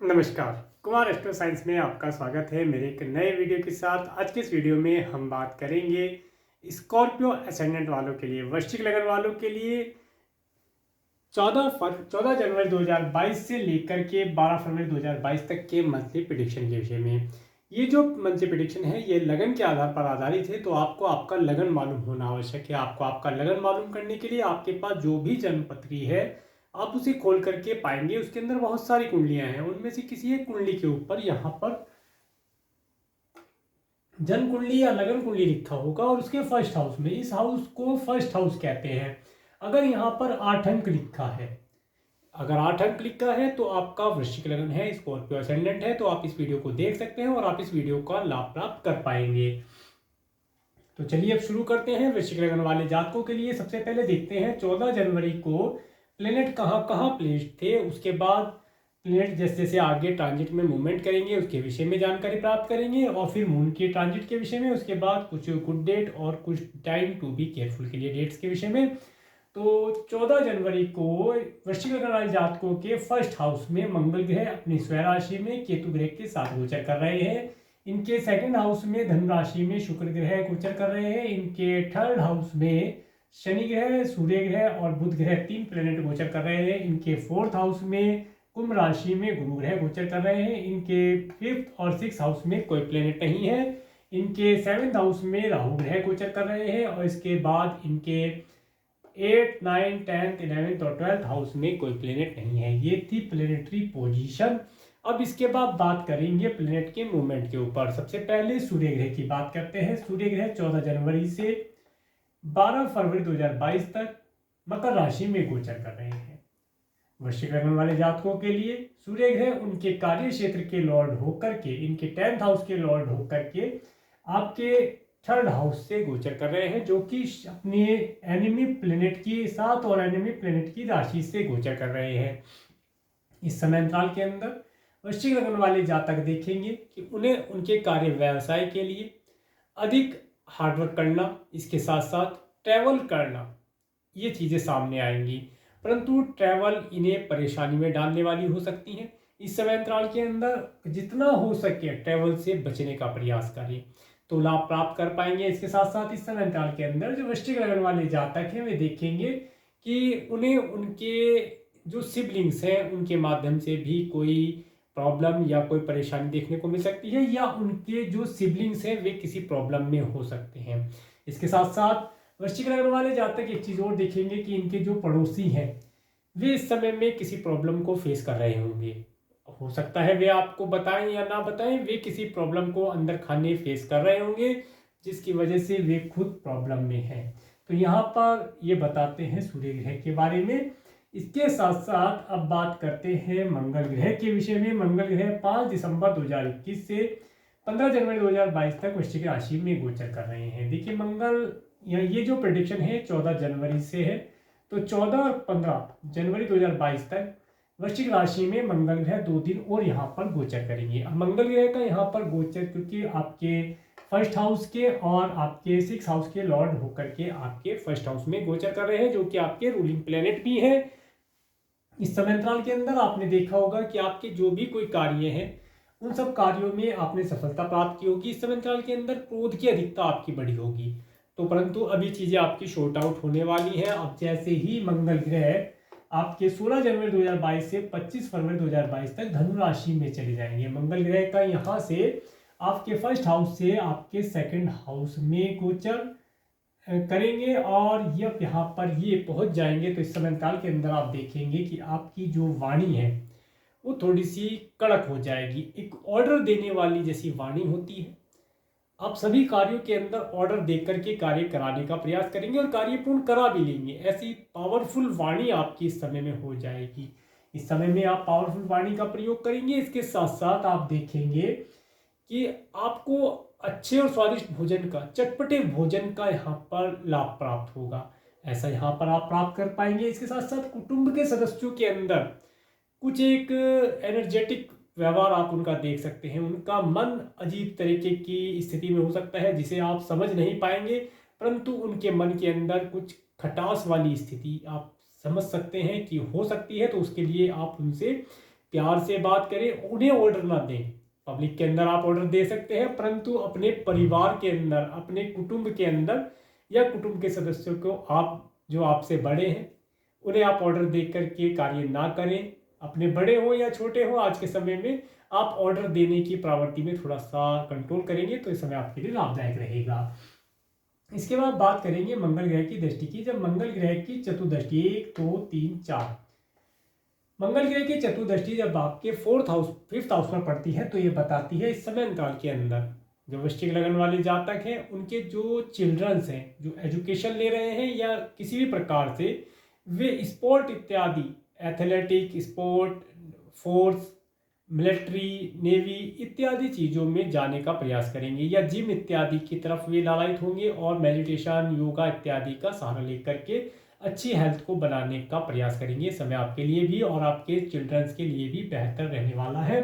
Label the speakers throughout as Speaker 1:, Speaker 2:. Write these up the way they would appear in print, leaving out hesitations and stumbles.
Speaker 1: नमस्कार। Kumar astro science में आपका स्वागत है मेरे एक नए वीडियो के साथ। आज के इस वीडियो में हम बात करेंगे स्कॉर्पियो असेंडेंट वालों के लिए, वृश्चिक लगन वालों के लिए 14 जनवरी 2022 से लेकर के 12 फरवरी 2022 तक के मंथली प्रेडिक्शन के विषय में। ये जो मंथली प्रेडिक्शन है ये लगन के आधार पर आधारित है, तो आपको आपका लगन मालूम होना आवश्यक है। आपको आपका लगन मालूम करने के लिए आपके पास जो भी जन्मपत्री है आप उसे खोल करके पाएंगे। उसके अंदर बहुत सारी कुंडलियां हैं, उनमें से किसी एक कुंडली के ऊपर यहाँ पर जन्म कुंडली या लगन कुंडली लिखा होगा और उसके फर्स्ट हाउस में, इस हाउस को फर्स्ट हाउस कहते हैं। अगर यहाँ पर 8 अंक लिखा है, अगर 8 अंक लिखा है तो आपका वृश्चिक लगन है, स्कॉर्पियो असेंडेंट है। तो आप इस वीडियो को देख सकते हैं और आप इस वीडियो का लाभ प्राप्त कर पाएंगे। तो चलिए अब शुरू करते हैं। वृश्चिक लगन वाले जातकों के लिए सबसे पहले देखते हैं 14 जनवरी को प्लेनेट कहाँ कहाँ प्लेस्ड थे। उसके बाद प्लेनेट जैसे जैसे आगे ट्रांजिट में मूवमेंट करेंगे उसके विषय में जानकारी प्राप्त करेंगे, और फिर मून के ट्रांजिट के विषय में, उसके बाद कुछ गुड डेट और कुछ टाइम टू बी केयरफुल के लिए डेट्स के विषय में। तो 14 जनवरी को वृश्चिक लगन वाले जातकों के फर्स्ट हाउस में मंगल ग्रह अपनी स्वयं राशि में केतु ग्रह के साथ गोचर कर रहे हैं। इनके सेकंड हाउस में धनु राशि में शुक्र ग्रह गोचर कर रहे हैं। इनके थर्ड हाउस में शनि ग्रह, सूर्य ग्रह और बुध ग्रह 3 प्लेनेट गोचर कर रहे हैं। इनके फोर्थ हाउस में कुंभ राशि में गुरु ग्रह गोचर कर रहे हैं। इनके फिफ्थ और सिक्स हाउस में कोई प्लेनेट नहीं है। इनके सेवेंथ हाउस में राहु ग्रह गोचर कर रहे हैं, और इसके बाद इनके 8, 9, 10, 11 और 12 हाउस में कोई प्लेनेट नहीं है। ये थी प्लेनेटरी पोजीशन। अब इसके बाद बात करेंगे प्लेनेट के मूवमेंट के ऊपर। सबसे पहले सूर्य ग्रह की बात करते हैं। सूर्य ग्रह 14 जनवरी से 12 फरवरी 2022 तक मकर राशि में गोचर कर रहे हैं। वृश्चिक लगन वाले जातकों के लिए सूर्य ग्रह उनके कार्य क्षेत्र के लॉर्ड होकर के, इनके 10th हाउस के लॉर्ड होकर के आपके थर्ड हाउस से गोचर कर रहे हैं, जो कि अपने एनिमी प्लेनेट की साथ और एनिमी प्लेनेट की राशि से गोचर कर रहे हैं। इस समय अंतराल के अंदर वृश्चिक लगन वाले जातक देखेंगे कि उन्हें उनके कार्य व्यवसाय के लिए अधिक हार्डवर्क करना, इसके साथ साथ ट्रैवल करना, ये चीज़ें सामने आएंगी। परंतु ट्रैवल इन्हें परेशानी में डालने वाली हो सकती हैं। इस समय अंतराल के अंदर जितना हो सके ट्रैवल से बचने का प्रयास करें तो लाभ प्राप्त कर पाएंगे। इसके साथ साथ इस समय अंतराल के अंदर जो वृश्चिक लगन वाले जातक हैं वे देखेंगे कि उन्हें उनके जो सिबलिंग्स हैं उनके माध्यम से भी कोई प्रॉब्लम या कोई परेशानी देखने को मिल सकती है, या उनके जो सिबलिंग्स हैं वे किसी प्रॉब्लम में हो सकते हैं। इसके साथ साथ वृश्चिक लगन वाले जातक एक चीज़ और देखेंगे कि इनके जो पड़ोसी हैं वे इस समय में किसी प्रॉब्लम को फेस कर रहे होंगे। हो सकता है वे आपको बताएं या ना बताएं, वे किसी प्रॉब्लम को अंदर खाने फेस कर रहे होंगे जिसकी वजह से वे खुद प्रॉब्लम में हैं। तो यहाँ पर ये बताते हैं सूर्य ग्रह के बारे में। इसके साथ साथ अब बात करते हैं मंगल ग्रह के विषय में। मंगल ग्रह 5 दिसंबर 2021 से 15 जनवरी 2022 तक वृश्चिक राशि में गोचर कर रहे हैं। देखिए मंगल, ये जो प्रेडिक्शन है 14 जनवरी से है, तो 14 और 15 जनवरी 2022 तक वृश्चिक राशि में मंगल ग्रह 2 दिन और यहाँ पर गोचर करेंगे। अब मंगल ग्रह का यहाँ पर गोचर क्योंकि आपके फर्स्ट हाउस के और आपके 6 हाउस के लॉर्ड होकर के आपके फर्स्ट हाउस में गोचर कर रहे हैं, जो कि आपके रूलिंग प्लेनेट भी है। इस समय अंतराल के अंदर आपने देखा होगा कि आपके जो भी कोई कार्य हैं उन सब कार्यों में आपने सफलता प्राप्त की होगी। इस समय अंतराल के अंदर क्रोध की अधिकता आपकी बढ़ी होगी, तो परंतु अभी चीज़ें आपकी शॉर्ट आउट होने वाली हैं। अब जैसे ही मंगल ग्रह आपके 16 जनवरी 2022 से 25 फरवरी 2022 तक धनु राशि में चले जाएंगे। मंगल ग्रह का यहाँ से आपके फर्स्ट हाउस से आपके सेकंड हाउस में गोचर करेंगे, और जब यहाँ पर ये पहुँच जाएंगे तो इस समय काल के अंदर आप देखेंगे कि आपकी जो वाणी है वो थोड़ी सी कड़क हो जाएगी। एक ऑर्डर देने वाली जैसी वाणी होती है। आप सभी कार्यों के अंदर ऑर्डर दे करके कार्य कराने का प्रयास करेंगे और कार्य पूर्ण करा भी लेंगे। ऐसी पावरफुल वाणी आपकी इस समय में हो जाएगी। इस समय में आप पावरफुल वाणी का प्रयोग करेंगे। इसके साथ साथ आप देखेंगे कि आपको अच्छे और स्वादिष्ट भोजन का, चटपटे भोजन का यहाँ पर लाभ प्राप्त होगा। ऐसा यहाँ पर आप प्राप्त कर पाएंगे। इसके साथ साथ कुटुंब के सदस्यों के अंदर कुछ एक एनर्जेटिक व्यवहार आप उनका देख सकते हैं। उनका मन अजीब तरीके की स्थिति में हो सकता है जिसे आप समझ नहीं पाएंगे, परंतु उनके मन के अंदर कुछ खटास वाली स्थिति आप समझ सकते हैं कि हो सकती है। तो उसके लिए आप उनसे प्यार से बात करें, उन्हें ऑर्डर ना दें। पब्लिक के अंदर आप ऑर्डर दे सकते हैं, परंतु अपने परिवार के अंदर, अपने कुटुंब के अंदर या कुटुंब के सदस्यों को आप जो आपसे बड़े हैं उन्हें आप ऑर्डर दे करके कार्य ना करें। अपने बड़े हो या छोटे हो, आज के समय में आप ऑर्डर देने की प्रवृत्ति में थोड़ा सा कंट्रोल करेंगे तो इस समय आपके लिए लाभदायक रहेगा। इसके बाद बात करेंगे मंगल ग्रह की दृष्टि की। जब मंगल ग्रह की चतुर्दृष्टि 1 2 3 4 मंगल ग्रह की चतुर्दृष्टि जब आपके 5th हाउस में पड़ती है तो ये बताती है इस समय अंतराल के अंदर जो वृश्चिक लगन वाले जातक हैं उनके जो चिल्ड्रंस हैं जो एजुकेशन ले रहे हैं या किसी भी प्रकार से वे स्पोर्ट इत्यादि, athletic sport, force, military, navy इत्यादि चीज़ों में जाने का प्रयास करेंगे या जिम इत्यादि की तरफ वे लालायित होंगे और मेडिटेशन, योगा इत्यादि का सहारा लेकर के अच्छी हेल्थ को बनाने का प्रयास करेंगे। समय आपके लिए भी और आपके चिल्ड्रंस के लिए भी बेहतर रहने वाला है।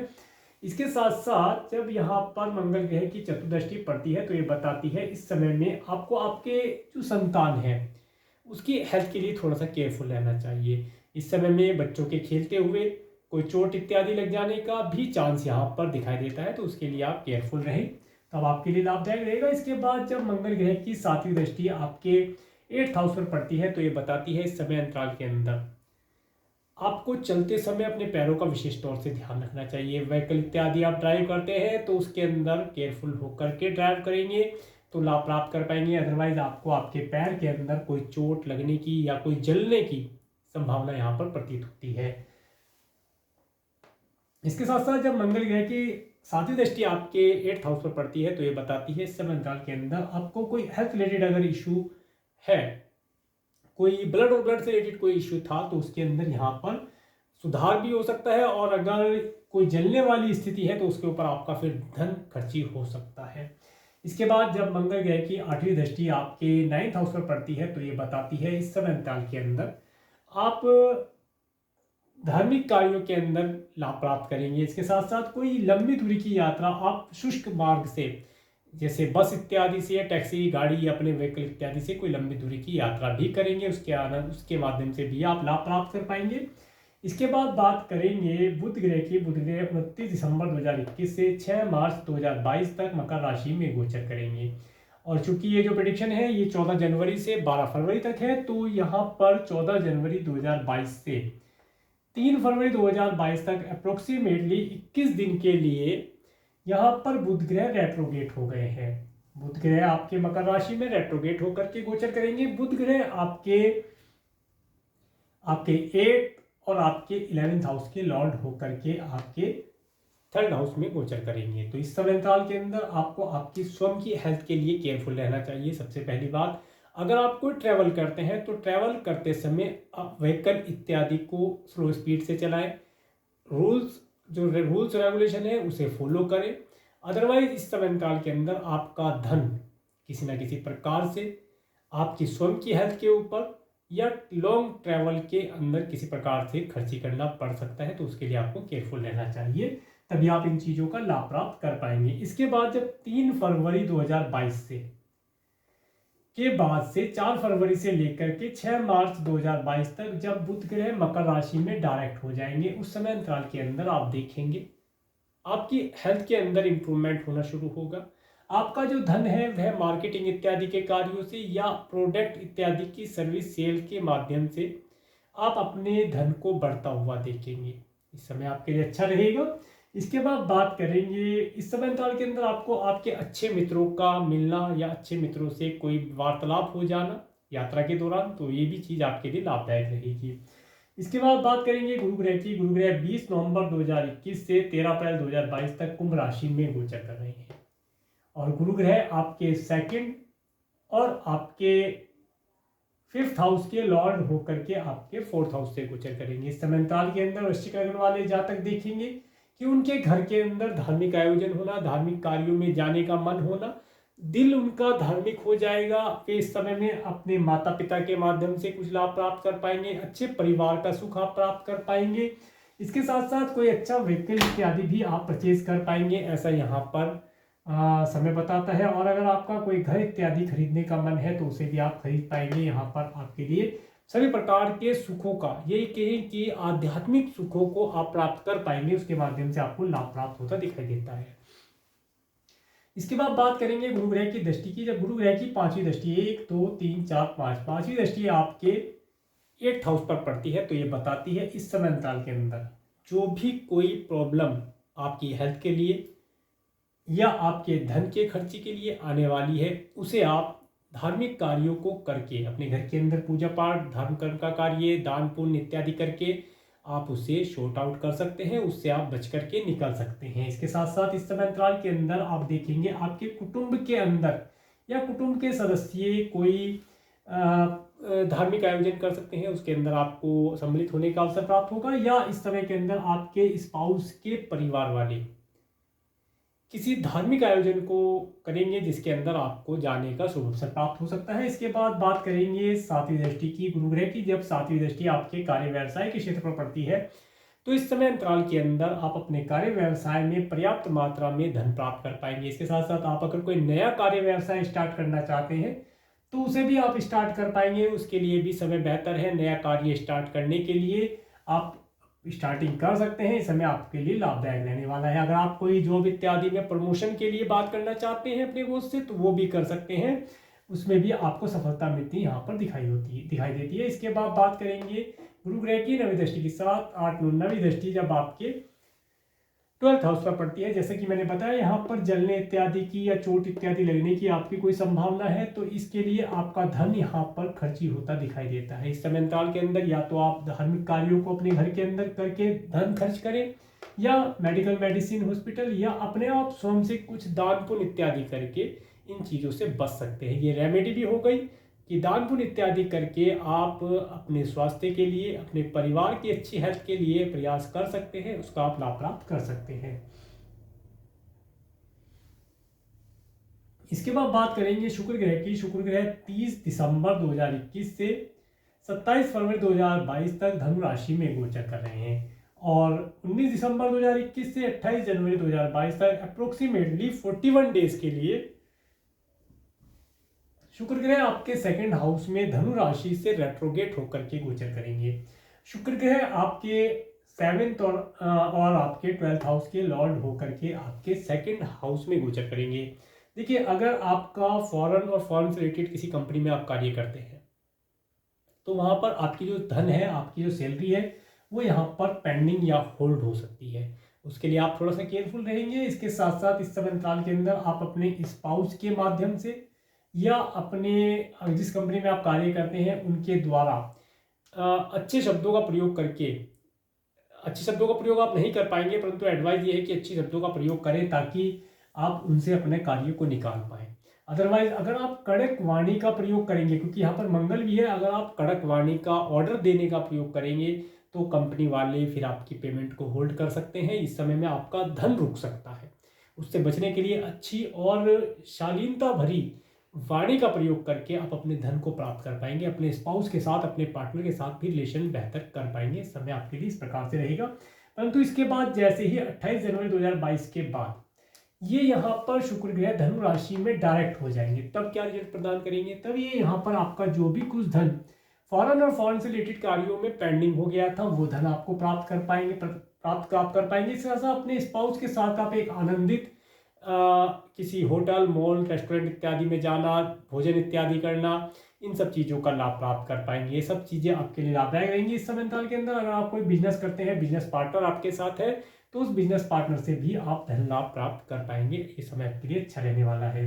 Speaker 1: इसके साथ साथ जब यहाँ पर मंगल ग्रह की चतुर्दृष्टि पड़ती है तो ये बताती है इस समय में आपको आपके जो संतान है उसकी हेल्थ के लिए थोड़ा सा केयरफुल रहना चाहिए। इस समय में बच्चों के खेलते हुए कोई चोट इत्यादि लग जाने का भी चांस यहाँ पर दिखाई देता है, तो उसके लिए आप केयरफुल रहें, तब आपके लिए लाभदायक रहेगा। इसके बाद जब मंगल ग्रह की 7वीं दृष्टि आपके 8th हाउस पर पड़ती है तो ये बताती है इस समय अंतराल के अंदर आपको चलते समय अपने पैरों का विशेष तौर से ध्यान रखना चाहिए। व्हीकल इत्यादि आप ड्राइव करते हैं तो उसके अंदर केयरफुल होकर के ड्राइव करेंगे तो लाभ प्राप्त कर पाएंगे, अदरवाइज आपको आपके पैर के अंदर कोई चोट लगने की या कोई जलने की संभावना यहाँ पर प्रतीत होती है। इसके साथ साथ जब मंगल ग्रह की 7वीं दृष्टि आपके 8th हाउस पर पड़ती है तो ये बताती है इस समय अंतराल के अंदर आपको कोई हेल्थ रिलेटेड अगर इशू है, कोई ब्लड और ब्लड से रिलेटेड कोई इश्यू था तो उसके अंदर यहाँ पर सुधार भी हो सकता है, और अगर कोई जलने वाली स्थिति है तो उसके ऊपर आपका फिर धन खर्ची हो सकता है। इसके बाद जब मंगल ग्रह की 8वीं दृष्टि आपके 9th हाउस पर पड़ती है तो ये बताती है इस समय अंतराल के अंदर आप धार्मिक कार्यों के अंदर लाभ प्राप्त करेंगे। इसके साथ साथ कोई लंबी दूरी की यात्रा आप शुष्क मार्ग से जैसे बस इत्यादि से या टैक्सी गाड़ी या अपने व्हीकल इत्यादि से कोई लंबी दूरी की यात्रा भी करेंगे, उसके माध्यम से भी आप लाभ प्राप्त कर पाएंगे। इसके बाद बात करेंगे बुध ग्रह की। बुध ग्रह 29 दिसंबर 2021 से 6 मार्च 2022 तक मकर राशि में गोचर करेंगे, और चूंकि ये जो प्रेडिक्शन है ये 14 जनवरी से 12 फरवरी तक है, तो यहाँ पर 14 जनवरी 2022 से 3 फरवरी 2022 तक अप्रोक्सीमेटली 21 दिन के लिए यहाँ पर बुध ग्रह रेट्रोगेट हो गए हैं। बुध ग्रह आपके मकर राशि में रेट्रोगेट होकर के गोचर करेंगे। बुध ग्रह आपके 8 और आपके 11th हाउस के लॉर्ड होकर के आपके 3rd हाउस में गोचर करेंगे। तो इस समय अंतराल के अंदर आपको आपकी स्वयं की हेल्थ के लिए केयरफुल रहना चाहिए। सबसे पहली बात, अगर आप कोई ट्रैवल करते हैं तो ट्रैवल करते समय आप व्हीकल इत्यादि को स्लो स्पीड से चलाएं, जो रूल्स रेगुलेशन है उसे फॉलो करें। अदरवाइज इस समय अंतराल के अंदर आपका धन किसी न किसी प्रकार से आपकी स्वयं की हेल्थ के ऊपर या लॉन्ग ट्रैवल के अंदर किसी प्रकार से खर्ची करना पड़ सकता है, तो उसके लिए आपको केयरफुल रहना चाहिए, तभी आप इन चीज़ों का लाभ प्राप्त कर पाएंगे। इसके बाद जब 3 फरवरी 2022 के बाद से 4 फरवरी से लेकर के 6 मार्च 2022 तक जब बुध ग्रह मकर राशि में डायरेक्ट हो जाएंगे, उस समय अंतराल के अंदर आप देखेंगे आपकी हेल्थ के अंदर इंप्रूवमेंट होना शुरू होगा। आपका जो धन है वह मार्केटिंग इत्यादि के कार्यों से या प्रोडक्ट इत्यादि की सर्विस सेल के माध्यम से आप अपने धन को बढ़ता हुआ देखेंगे। इस समय आपके लिए अच्छा रहेगा। इसके बाद बात करेंगे इस समय अंतराल के अंदर आपको आपके अच्छे मित्रों का मिलना या अच्छे मित्रों से कोई वार्तालाप हो जाना यात्रा के दौरान, तो ये भी चीज़ आपके लिए लाभदायक रहेगी। इसके बाद बात करेंगे गुरु ग्रह की। गुरु ग्रह 20 नवंबर 2021 से 13 अप्रैल 2022 तक कुंभ राशि में गोचर कर रहे हैं, और गुरु ग्रह आपके 2nd और आपके 5th हाउस के लॉर्ड होकर के आपके 4th हाउस से गोचर करेंगे। इस समय अंतराल के अंदर वृश्चिक लग्न वाले जातक देखेंगे कि उनके घर के अंदर धार्मिक आयोजन होना, धार्मिक कार्यों में जाने का मन होना, दिल उनका धार्मिक हो जाएगा। वे इस समय में अपने माता पिता के माध्यम से कुछ लाभ प्राप्त कर पाएंगे, अच्छे परिवार का सुख आप प्राप्त कर पाएंगे। इसके साथ साथ कोई अच्छा व्हीकल इत्यादि भी आप परचेज कर पाएंगे, ऐसा यहाँ पर समय बताता है। और अगर आपका कोई घर इत्यादि खरीदने का मन है तो उसे भी आप खरीद पाएंगे, यहाँ पर आपके लिए सभी प्रकार के सुखों का, यही कहें कि आध्यात्मिक सुखों को आप प्राप्त कर पाएंगे, उसके माध्यम से आपको लाभ प्राप्त होता दिखाई देता है। इसके बाद बात करेंगे गुरु ग्रह की दृष्टि की। जब गुरु ग्रह की पांचवी दृष्टि 1 2 3 4 5 पांचवी दृष्टि आपके 8th हाउस पर पड़ती है, तो ये बताती है इस समय अंतराल के अंदर जो भी कोई प्रॉब्लम आपकी हेल्थ के लिए या आपके धन के खर्चे के लिए आने वाली है, उसे आप धार्मिक कार्यों को करके, अपने घर के अंदर पूजा पाठ, धर्म कर्म का कार्य, दान पुण्य इत्यादि करके आप उसे शॉर्ट आउट कर सकते हैं, उससे आप बच करके निकल सकते हैं। इसके साथ साथ इस समय अंतराल के अंदर आप देखेंगे आपके कुटुंब के अंदर या कुटुंब के सदस्य कोई धार्मिक आयोजन कर सकते हैं, उसके अंदर आपको सम्मिलित होने का अवसर प्राप्त होगा, या इस समय के अंदर आपके स्पाउस के परिवार वाले किसी धार्मिक आयोजन को करेंगे जिसके अंदर आपको जाने का शुभ अवसर प्राप्त हो सकता है। इसके बाद बात करेंगे सातवीं दृष्टि की, गुरु ग्रह की। जब सातवीं दृष्टि आपके कार्य व्यवसाय के क्षेत्र पर पड़ती है, तो इस समय अंतराल के अंदर आप अपने कार्य व्यवसाय में पर्याप्त मात्रा में धन प्राप्त कर पाएंगे। इसके साथ साथ आप अगर कोई नया कार्य व्यवसाय स्टार्ट करना चाहते हैं तो उसे भी आप स्टार्ट कर पाएंगे, उसके लिए भी समय बेहतर है। नया कार्य स्टार्ट करने के लिए आप स्टार्टिंग कर सकते हैं, इस समय आपके लिए लाभदायक रहने वाला है। अगर आप कोई जॉब इत्यादि में प्रमोशन के लिए बात करना चाहते हैं अपने बॉस से, तो वो भी कर सकते हैं, उसमें भी आपको सफलता मिलती यहाँ पर दिखाई देती है। इसके बाद बात करेंगे गुरु ग्रह की नवी दृष्टि की। 7 8 9 नवी दृष्टि जब आपके 12th हाउस पर पड़ती है, जैसे कि मैंने बताया यहाँ पर जलने इत्यादि की या चोट इत्यादि लगने की आपकी कोई संभावना है, तो इसके लिए आपका धन यहाँ पर खर्ची होता दिखाई देता है। इस समय अंतराल के अंदर या तो आप धार्मिक कार्यों को अपने घर के अंदर करके धन खर्च करें, या मेडिकल मेडिसिन हॉस्पिटल, या अपने आप स्वयं से कुछ दान पुण्य इत्यादि करके इन चीज़ों से बच सकते हैं। ये रेमेडी भी हो गई कि दान पुण्य इत्यादि करके आप अपने स्वास्थ्य के लिए, अपने परिवार की अच्छी हेल्थ के लिए प्रयास कर सकते हैं, उसका आप लाभ प्राप्त कर सकते हैं। इसके बाद बात करेंगे शुक्र ग्रह की। शुक्र ग्रह 30 दिसंबर 2021 से 27 फरवरी 2022 तक धनु राशि में गोचर कर रहे हैं, और 19 दिसंबर 2021 से 28 जनवरी 2022 तक अप्रोक्सीमेटली 41 डेज के लिए शुक्र ग्रह आपके सेकंड हाउस में धनु राशि से रेट्रोगेट होकर के गोचर करेंगे। शुक्र ग्रह आपके 7th और आपके 12th हाउस के लॉर्ड होकर के आपके सेकंड हाउस में गोचर करेंगे। देखिए, अगर आपका फॉरेन और फॉरेन से रिलेटेड किसी कंपनी में आप कार्य करते हैं, तो वहां पर आपकी जो धन है, आपकी जो सैलरी है, वो यहाँ पर पेंडिंग या होल्ड हो सकती है। उसके लिए आप थोड़ा सा केयरफुल रहेंगे। इसके साथ साथ इस समय अंतराल के अंदर आप अपने स्पाउस के माध्यम से या अपने जिस कंपनी में आप कार्य करते हैं उनके द्वारा अच्छे शब्दों का प्रयोग करके, अच्छे शब्दों का प्रयोग आप नहीं कर पाएंगे, परंतु एडवाइस ये है कि अच्छे शब्दों का प्रयोग करें ताकि आप उनसे अपने कार्य को निकाल पाएं। अदरवाइज अगर आप कड़क वाणी का प्रयोग करेंगे, क्योंकि यहाँ पर मंगल भी है, अगर आप कड़क वाणी का ऑर्डर देने का प्रयोग करेंगे तो कंपनी वाले फिर आपकी पेमेंट को होल्ड कर सकते हैं। इस समय में आपका धन रुक सकता है। उससे बचने के लिए अच्छी और शालीनता भरी वाणी का प्रयोग करके आप अपने धन को प्राप्त कर पाएंगे। अपने स्पाउस के साथ, अपने पार्टनर के साथ भी रिलेशन बेहतर कर पाएंगे। समय आपके लिए इस प्रकार से रहेगा। परंतु इसके बाद जैसे ही 28 जनवरी 2022 के बाद ये यहाँ पर शुक्र ग्रह धनु राशि में डायरेक्ट हो जाएंगे, तब क्या रिजल्ट प्रदान करेंगे? तब ये यहाँ पर आपका जो भी कुछ धन फॉरेन और फॉरेन से रिलेटेड कार्यों में पेंडिंग हो गया था, वो धन आपको प्राप्त कर पाएंगे। इसके साथ अपने स्पाउस के साथ आप एक आनंदित किसी होटल, मॉल, रेस्टोरेंट इत्यादि में जाना, भोजन इत्यादि करना, इन सब चीज़ों का लाभ प्राप्त कर पाएंगे। ये सब चीज़ें आपके लिए लाभदायक रहेंगी इस समय अंतराल के अंदर। अगर आप कोई बिजनेस करते हैं, बिजनेस पार्टनर आपके साथ है, तो उस बिजनेस पार्टनर से भी आप धन लाभ प्राप्त कर पाएंगे। ये समय आपके लिए अच्छा रहने वाला है।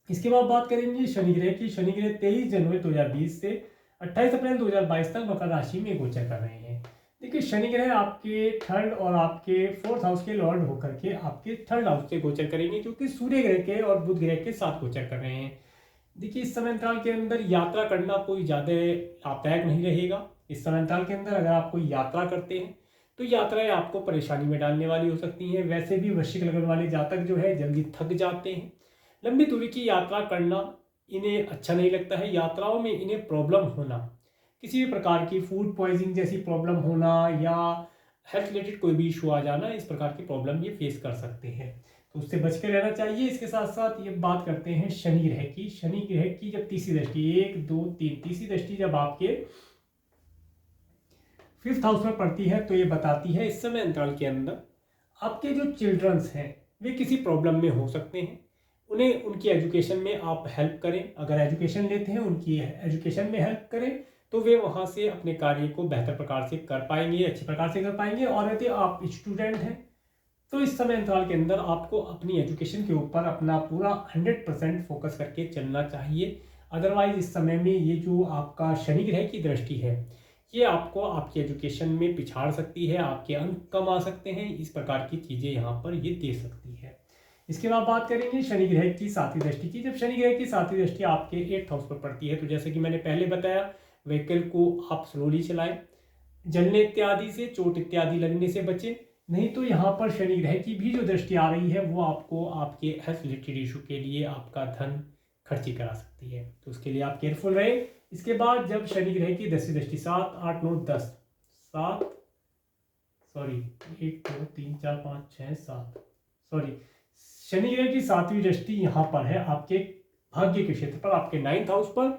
Speaker 1: इसके बाद बात करेंगे शनि ग्रह की। शनि ग्रह 23 जनवरी 2020 से 28 अप्रैल 2022 तक मकर राशि में गोचर कर रहे हैं। देखिए, शनि ग्रह आपके 3rd और आपके 4th हाउस के लॉर्ड होकर के आपके 3rd हाउस से गोचर करेंगे, जो कि सूर्य ग्रह के और बुध ग्रह के साथ गोचर कर रहे हैं। देखिए, इस समय अंतराल के अंदर यात्रा करना कोई ज़्यादा लाभदायक नहीं रहेगा। इस समय अंतराल के अंदर अगर आप कोई यात्रा करते हैं तो यात्राएं आपको परेशानी में डालने वाली हो सकती हैं। वैसे भी वृश्चिक लगन वाले जातक जो है जल्दी थक जाते हैं। लंबी दूरी की यात्रा करना इन्हें अच्छा नहीं लगता है। यात्राओं में इन्हें प्रॉब्लम होना, किसी भी प्रकार की फूड पॉइजनिंग जैसी प्रॉब्लम होना, या हेल्थ रिलेटेड कोई भी इशू आ जाना, इस प्रकार की प्रॉब्लम ये फेस कर सकते हैं, तो उससे बच के रहना चाहिए। इसके साथ साथ ये बात करते हैं शनि ग्रह की। शनि ग्रह की जब तीसरी दृष्टि, 1 2 3 तीसरी दृष्टि जब आपके 5th हाउस में पड़ती है, तो ये बताती है इस समय अंतराल के अंदर आपके जो चिल्ड्रंस हैं वे किसी प्रॉब्लम में हो सकते हैं, उन्हें उनकी एजुकेशन में आप हेल्प करें। अगर एजुकेशन लेते हैं, उनकी एजुकेशन में हेल्प करें, तो वे वहाँ से अपने कार्य को बेहतर प्रकार से कर पाएंगे, अच्छे प्रकार से कर पाएंगे। और यदि आप स्टूडेंट हैं, तो इस समय अंतराल के अंदर आपको अपनी एजुकेशन के ऊपर अपना पूरा 100% फोकस करके चलना चाहिए। अदरवाइज इस समय में ये जो आपका शनि ग्रह की दृष्टि है, ये आपको आपकी एजुकेशन में पिछाड़ सकती है, आपके अंक कम आ सकते हैं, इस प्रकार की चीज़ें यहाँ पर ये दे सकती है। इसके बाद बात करेंगे शनि ग्रह की 7वीं दृष्टि की। जब शनि ग्रह की 7वीं दृष्टि आपके 8th हाउस पर पड़ती है, तो जैसे कि मैंने पहले बताया, व्हीकल को आप स्लोली चलाएं, जलने इत्यादि से, चोट इत्यादि लगने से बचें। नहीं तो यहाँ पर शनि ग्रह की भी जो दृष्टि आ रही है, वो आपको आपके हेल्थ रिलेटेड इशू के लिए आपका धन खर्ची करा सकती है, तो उसके लिए आप केयरफुल रहे। इसके बाद जब शनि ग्रह की 10वीं दृष्टि 7 8 9 10 7 सॉरी 1 2 3 4 5 6 7 सॉरी शनि ग्रह की 7वीं दृष्टि यहाँ पर है आपके भाग्य के क्षेत्र पर, आपके 9th हाउस पर।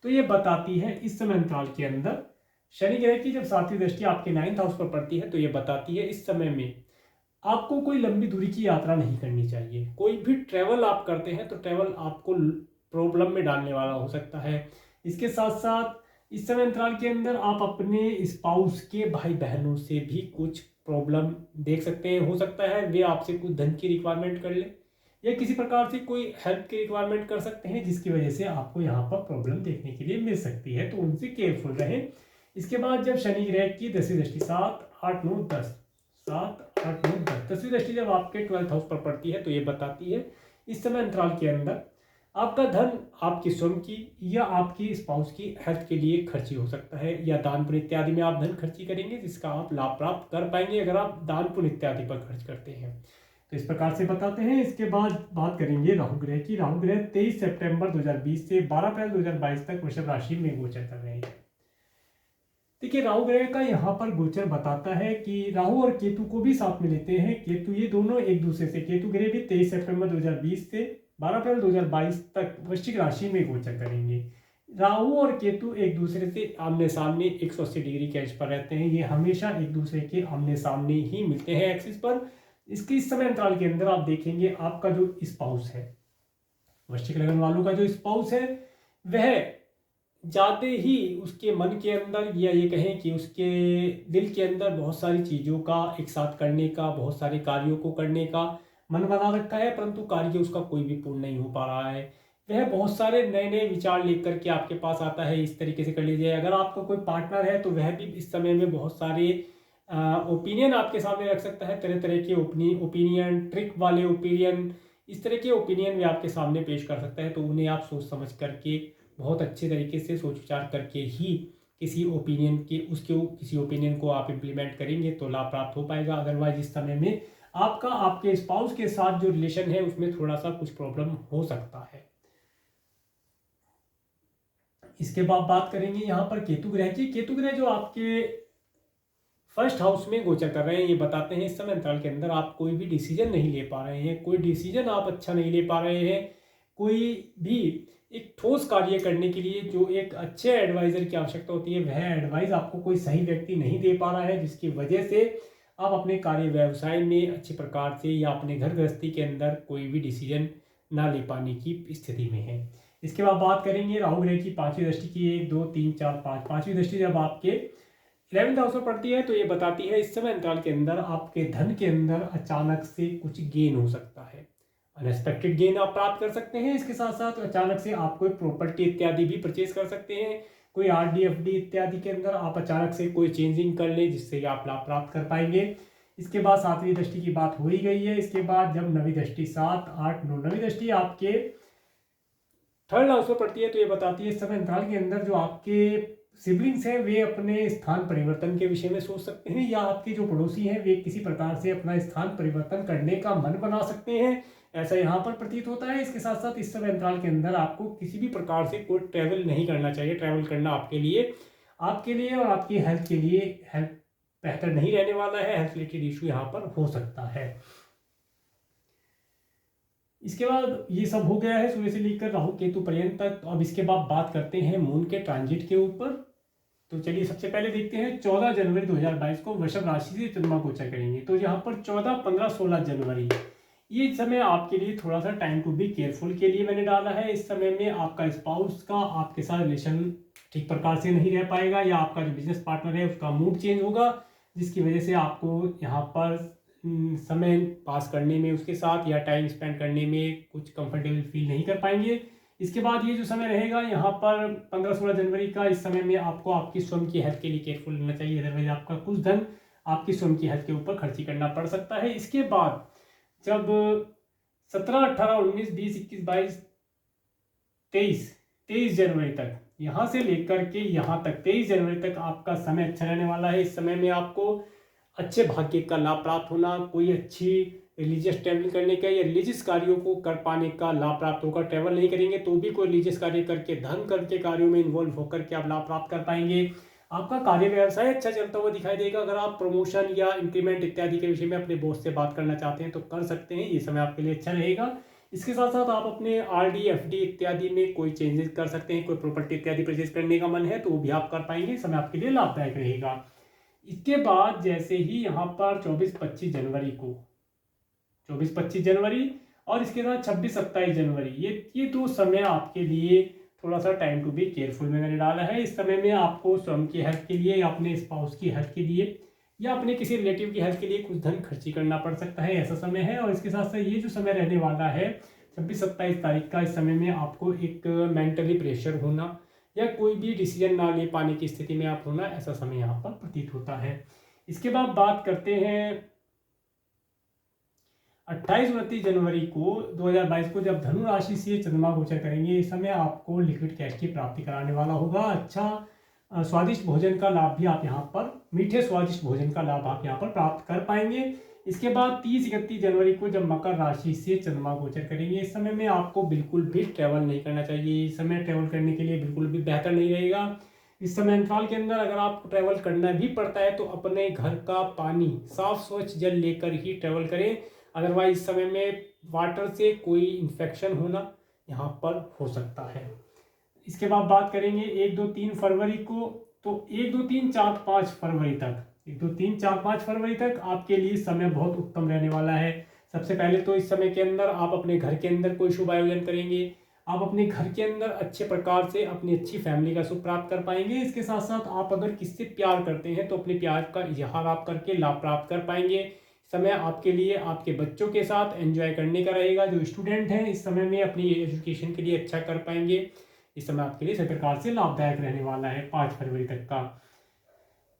Speaker 1: तो ये बताती है इस समय अंतराल के अंदर शनि ग्रह की जब 7वीं दृष्टि आपके 9th हाउस पर पड़ती है, तो ये बताती है इस समय में आपको कोई लंबी दूरी की यात्रा नहीं करनी चाहिए। कोई भी ट्रैवल आप करते हैं, तो ट्रैवल आपको प्रॉब्लम में डालने वाला हो सकता है। इसके साथ साथ इस समय अंतराल के अंदर आप अपने स्पाउस के भाई बहनों से भी कुछ प्रॉब्लम देख सकते हैं। हो सकता है वे आपसे कुछ धन की रिक्वायरमेंट कर ले, या किसी प्रकार से कोई हेल्प की रिक्वायरमेंट कर सकते हैं, जिसकी वजह से आपको यहाँ पर प्रॉब्लम देखने के लिए मिल सकती है, तो उनसे केयरफुल रहें। इसके बाद जब शनि ग्रह की 10वीं दृष्टि 7 8 9 10 7 8 9 10 10वीं दृष्टि जब आपके 12th हाउस पर पड़ती है, तो ये बताती है इस समय अंतराल के अंदर आपका धन आपकी स्वयं की या आपकी स्पाउस की हेल्थ के लिए खर्ची हो सकता है, या दान पुण्य इत्यादि में आप धन खर्ची करेंगे, जिसका आप लाभ प्राप्त कर पाएंगे अगर आप दान पुण्य इत्यादि पर खर्च करते हैं, तो इस प्रकार से बताते हैं। इसके बाद बात करेंगे राहु ग्रह की। राहु ग्रह 23 सितंबर 2020 से 12 अप्रैल 2022 तक वृषभ राशि में गोचर कर रहे हैं। देखिए, राहु ग्रह का यहाँ पर गोचर बताता है कि राहु और केतु को भी साथ में लेते हैं। केतु ये दोनों एक दूसरे से, केतु ग्रह भी 23 सितंबर 2020 से 12 अप्रैल 2022 तक वृश्चिक राशि में गोचर करेंगे। राहु और केतु एक दूसरे से आमने सामने 180 डिग्री के एज पर रहते हैं। ये हमेशा एक दूसरे के आमने सामने ही मिलते हैं एक्सिस पर। इसके इस समय अंतराल के अंदर आप देखेंगे आपका जो स्पाउस है, वृश्चिक लग्न वालों का जो स्पाउस है, वह ज़्यादा ही उसके मन के अंदर, या ये कहें कि उसके दिल के अंदर बहुत सारी चीज़ों का एक साथ करने का, बहुत सारे कार्यों को करने का मन बना रखा है, परंतु कार्य उसका कोई भी पूर्ण नहीं हो पा रहा है। वह बहुत सारे नए नए विचार लेकर के आपके पास आता है, इस तरीके से कर लीजिए। अगर आपका कोई पार्टनर है, तो वह भी इस समय में बहुत सारे ओपिनियन आपके सामने रख सकता है, तरह तरह के ओपिनियन, ट्रिक वाले ओपिनियन, इस तरह के ओपिनियन भी आपके सामने पेश कर सकता है। तो उन्हें आप सोच समझ करके, बहुत अच्छे तरीके से सोच विचार करके ही किसी ओपिनियन को आप इम्प्लीमेंट करेंगे, तो लाभ प्राप्त हो पाएगा। अदरवाइज इस समय में आपका आपके स्पाउस के साथ जो रिलेशन है, उसमें थोड़ा सा कुछ प्रॉब्लम हो सकता है। इसके बाद बात करेंगे यहाँ पर केतु ग्रह की। केतु ग्रह जो आपके 1st हाउस में गोचर कर रहे हैं, ये बताते हैं इस समय अंतराल के अंदर आप कोई भी डिसीजन नहीं ले पा रहे हैं, कोई डिसीजन आप अच्छा नहीं ले पा रहे हैं। कोई भी एक ठोस कार्य करने के लिए जो एक अच्छे एडवाइजर की आवश्यकता होती है, वह एडवाइस आपको कोई सही व्यक्ति नहीं दे पा रहा है, जिसकी वजह से आप अपने कार्य व्यवसाय में अच्छे प्रकार से या अपने घर गृहस्थी के अंदर कोई भी डिसीजन ना ले पाने की स्थिति में है। इसके बाद बात करेंगे राहु ग्रह की 5वीं दृष्टि की। 1 2 3 4 5 5वीं दृष्टि जब आपके 11th हाउस में पड़ती है, तो ये बताती है इस समय अंतराल के अंदर आपके धन के अंदर अचानक से कुछ गेन हो सकता है, अनएक्सपेक्टेड गेन आप प्राप्त कर सकते हैं। इसके साथ साथ अचानक से आप कोई प्रॉपर्टी इत्यादि भी परचेज कर सकते हैं, कोई RD FD इत्यादि के अंदर आप अचानक से कोई चेंजिंग कर ले, जिससे आप लाभ प्राप्त कर पाएंगे। इसके बाद 7वीं दृष्टि की बात हो ही गई है। इसके बाद जब 9वीं दृष्टि 7 8 9 9वीं दृष्टि आपके 3rd हाउस में पड़ती है, तो ये बताती है इस समय अंतराल के अंदर जो आपके सिबलिंग्स हैं, वे अपने स्थान परिवर्तन के विषय में सोच सकते हैं, या आपके जो पड़ोसी हैं, वे किसी प्रकार से अपना स्थान परिवर्तन करने का मन बना सकते हैं, ऐसा यहाँ पर प्रतीत होता है। इसके साथ साथ इस समय अंतराल के अंदर आपको किसी भी प्रकार से कोई ट्रैवल नहीं करना चाहिए। ट्रैवल करना आपके लिए और आपकी हेल्थ के लिए बेहतर नहीं रहने वाला है, हेल्थ रिलेटेड इशू यहाँ पर हो सकता है। इसके बाद ये सब हो गया है सूर्य से लेकर राहु केतु पर्यंत तक। तो अब इसके बाद बात करते हैं मून के ट्रांजिट के ऊपर। तो चलिए सबसे पहले देखते हैं 14 जनवरी 2022 को वृषभ राशि से चंद्रमा गोचर करेंगे। तो यहाँ पर 14, 15, 16 जनवरी ये समय आपके लिए थोड़ा सा टाइम टू बी केयरफुल के लिए मैंने डाला है। इस समय में आपका स्पाउस का आपके साथ रिलेशन ठीक प्रकार से नहीं रह पाएगा, या आपका जो बिजनेस पार्टनर है उसका मूड चेंज होगा, जिसकी वजह से आपको यहाँ पर समय पास करने में उसके साथ या टाइम स्पेंड करने में कुछ कंफर्टेबल फील नहीं कर पाएंगे। इसके बाद ये जो समय रहेगा यहाँ पर 15-16 जनवरी का, इस समय में आपको आपकी स्वयं की हेल्थ के लिए केयरफुल रहना चाहिए, अदरवाइज आपका कुछ धन आपकी स्वयं की हेल्थ के ऊपर खर्ची करना पड़ सकता है। इसके बाद जब 17, 18, 19, 20, 21, 22, 23 जनवरी तक, यहाँ से लेकर के यहाँ तक 23 जनवरी तक आपका समय अच्छा रहने वाला है। इस समय में आपको अच्छे भाग्य का लाभ प्राप्त होना, कोई अच्छी रिलीजियस ट्रैवलिंग करने का या रिलीजियस कार्यों को कर पाने का लाभ प्राप्त होगा। ट्रैवल नहीं करेंगे तो भी कोई रिलीजियस कार्य करके, धर्म करके कार्यों में इन्वॉल्व होकर के आप लाभ प्राप्त कर पाएंगे। आपका कार्य व्यवसाय अच्छा चलता हुआ दिखाई देगा। अगर आप प्रमोशन या इंक्रीमेंट इत्यादि के विषय में अपने बॉस से बात करना चाहते हैं तो कर सकते हैं, ये समय आपके लिए अच्छा रहेगा। इसके साथ साथ आप अपने आरडी, एफडी इत्यादि में कोई चेंजेस कर सकते हैं। कोई प्रॉपर्टी इत्यादि परचेज करने का मन है तो वो भी आप कर पाएंगे, समय आपके लिए लाभदायक रहेगा। इसके बाद जैसे ही यहाँ पर 24-25 जनवरी को, 24-25 जनवरी और इसके साथ 26-27 जनवरी, ये दो समय आपके लिए थोड़ा सा टाइम टू बी केयरफुल में मैंने डाला है। इस समय में आपको स्वयं की हेल्थ के लिए या अपने स्पाउस की हेल्थ के लिए या अपने किसी रिलेटिव की हेल्थ के लिए कुछ धन खर्ची करना पड़ सकता है, ऐसा समय है। और इसके साथ साथ ये जो समय रहने वाला है 26-27 तारीख का, इस समय में आपको एक मेंटली प्रेशर होना या कोई भी डिसीजन ना ले पाने की स्थिति में आप होना, ऐसा समय यहाँ पर प्रतीत होता है। इसके बाद बात करते हैं 28-29 जनवरी को 2022 को, जब धनु राशि से चंद्रमा गोचर करेंगे। इस समय आपको लिक्विड कैश की प्राप्ति कराने वाला होगा। अच्छा स्वादिष्ट भोजन का लाभ भी आप यहाँ पर, मीठे स्वादिष्ट भोजन का लाभ आप यहाँ पर प्राप्त कर पाएंगे। इसके बाद 30-31 जनवरी को जब मकर राशि से चंद्रमा गोचर करेंगे, इस समय में आपको बिल्कुल भी ट्रैवल नहीं करना चाहिए। इस समय ट्रैवल करने के लिए बिल्कुल भी बेहतर नहीं रहेगा। इस समय अंतराल के अंदर अगर आपको ट्रैवल करना भी पड़ता है तो अपने घर का पानी, साफ स्वच्छ जल लेकर ही ट्रैवल करें, अदरवाइज इस समय में वाटर से कोई इन्फेक्शन होना यहाँ पर हो सकता है। इसके बाद बात करेंगे 1, 2, 3 फरवरी को। तो 1, 2, 3, 4, 5 फरवरी तक, 1, 2, 3, 4, 5 फरवरी तक आपके लिए समय बहुत उत्तम रहने वाला है। सबसे पहले तो इस समय के अंदर आप अपने घर के अंदर कोई शुभ आयोजन करेंगे, आप अपने घर के अंदर अच्छे प्रकार से अपनी अच्छी फैमिली का सुख प्राप्त कर पाएंगे। इसके साथ साथ आप अगर किससे प्यार करते हैं तो अपने प्यार का इजहार आप करके लाभ प्राप्त कर पाएंगे। समय आपके लिए आपके बच्चों के साथ एंजॉय करने का रहेगा। जो स्टूडेंट हैं इस समय में अपनी एजुकेशन के लिए अच्छा कर पाएंगे। इस समय आपके लिए सभी प्रकार से लाभदायक रहने वाला है 5 फरवरी तक का।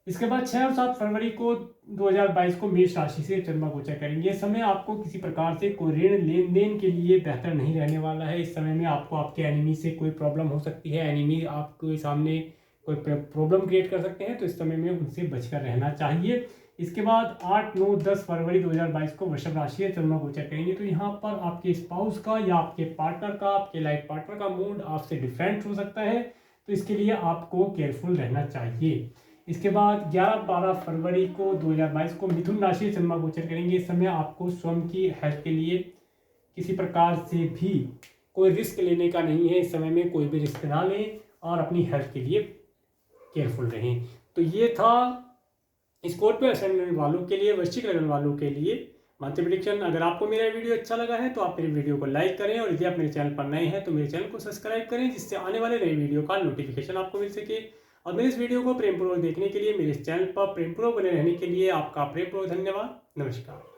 Speaker 1: इसके बाद 6 और 7 फरवरी को 2022 को मेष राशि से चंद्रमा गोचर करेंगे। इस समय आपको किसी प्रकार से कोई ऋण लेन देन के लिए बेहतर नहीं रहने वाला है। इस समय में आपको आपके एनिमी से कोई प्रॉब्लम हो सकती है, एनिमी आपके सामने कोई प्रॉब्लम क्रिएट कर सकते हैं, तो इस समय में उनसे बचकर रहना चाहिए। इसके बाद 8, 9, 10 फरवरी 2022 को वृषभ राशि से चंद्रमा गोचर करेंगे। तो यहाँ पर आपके स्पाउस का या आपके पार्टनर का, आपके लाइफ पार्टनर का मूड आपसे डिफरेंट हो सकता है, तो इसके लिए आपको केयरफुल रहना चाहिए। इसके बाद 11-12 फरवरी को 2022 को मिथुन राशि से चंद्रमा गोचर करेंगे। इस समय आपको स्वयं की हेल्थ के लिए किसी प्रकार से भी कोई रिस्क लेने का नहीं है। इस समय में कोई भी रिस्क ना लें और अपनी हेल्थ के लिए केयरफुल रहें। तो ये था स्कॉर्पियो असेंडेंट वालों के लिए, वृश्चिक लग्न वालों के लिए मंथली प्रेडिक्शन। अगर आपको मेरा वीडियो अच्छा लगा है तो आप मेरे वीडियो को लाइक करें, और यदि आप मेरे चैनल पर नए हैं तो मेरे चैनल को सब्सक्राइब करें, जिससे आने वाले नए वीडियो का नोटिफिकेशन आपको मिल सके। और मेरे इस वीडियो को प्रेमपूर्वक देखने के लिए, मेरे इस चैनल पर प्रेमपूर्वक बने रहने के लिए आपका प्रेमपूर्वक धन्यवाद। नमस्कार।